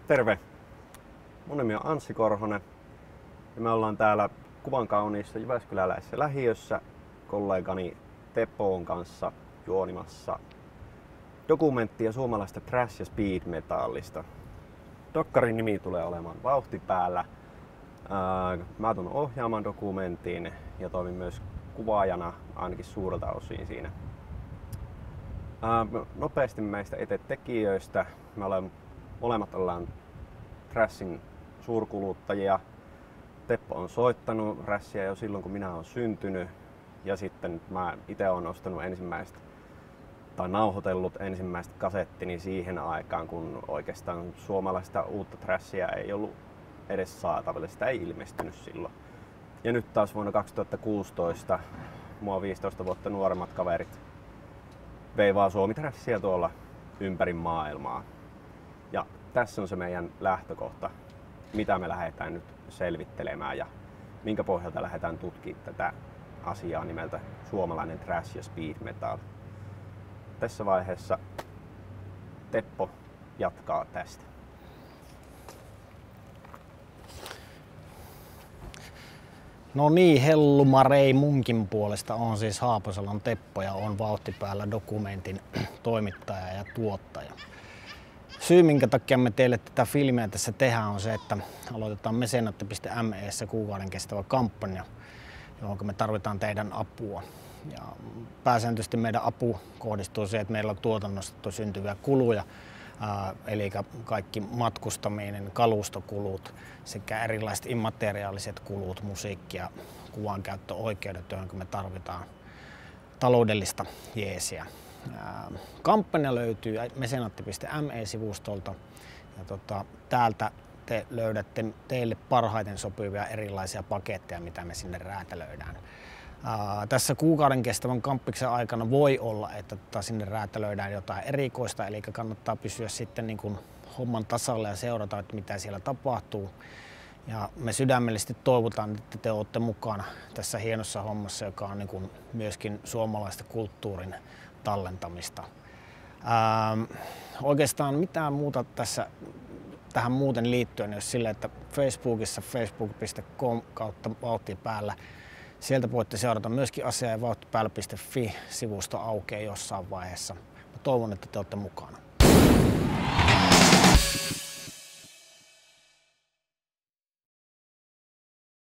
Terve! Mun nimi on Anssi Korhonen ja me ollaan täällä kuvan kauniissa jyväskyläläisessä lähiössä kollegani Tepon kanssa juonimassa dokumenttia suomalaista thrash- ja speed metallista. Dokkarin nimi tulee olemaan Vauhti päällä. Mä tulen ohjaamaan dokumentin ja toimin myös kuvaajana ainakin suurelta osin siinä. Nopeasti meistä itse tekijöistä. Molemmat ollaan thrashin suurkuluttajia. Teppo on soittanut thrashia jo silloin kun minä olen syntynyt ja sitten mä itse olen ostanut nauhoitellut ensimmäistä kasettini siihen aikaan, kun oikeastaan suomalaista uutta thrashia ei ollut edes saatavilla, sitä ei ilmestynyt silloin. Ja nyt taas vuonna 2016 mua 15 vuotta nuoremmat kaverit veivaa suomi-thrashia tuolla ympäri maailmaa. Ja tässä on se meidän lähtökohta, mitä me lähdetään nyt selvittelemään ja minkä pohjalta lähdetään tutkimaan tätä asiaa nimeltä suomalainen thrash ja speed metal. Tässä vaiheessa Teppo jatkaa tästä. No niin, hellumarei munkin puolesta on siis Haaposalon Teppo ja on Vauhti päällä dokumentin toimittaja ja tuottaja. Syy, minkä takia me teille tätä filmiä tässä tehdään, on se, että aloitetaan mesenaatti.me:ssä kuukauden kestävä kampanja, johon me tarvitaan teidän apua. Ja pääsääntöisesti meidän apu kohdistuu siihen, että meillä on tuotannosta syntyviä kuluja, eli kaikki matkustaminen, kalustokulut sekä erilaiset immateriaaliset kulut, musiikki- ja kuvankäyttöoikeudet, joihin me tarvitaan taloudellista jeesiä. Kampanja löytyy mesenaatti.me-sivustolta ja täältä te löydätte teille parhaiten sopivia erilaisia paketteja, mitä me sinne räätälöidään. Tässä kuukauden kestävän kamppiksen aikana voi olla, että sinne räätälöidään jotain erikoista, eli kannattaa pysyä sitten niin kuin homman tasalla ja seurata, että mitä siellä tapahtuu. Ja me sydämellisesti toivotaan, että te olette mukana tässä hienossa hommassa, joka on niin kuin myöskin suomalaista kulttuurin tallentamista. Oikeastaan mitään muuta tähän muuten liittyen, jos sillä, että Facebookissa facebook.com/Vauhti päällä. Sieltä voitte seurata myöskin asiaa ja vauhtipäällä.fi-sivusto aukeaa jossain vaiheessa. Mä toivon, että te olette mukana.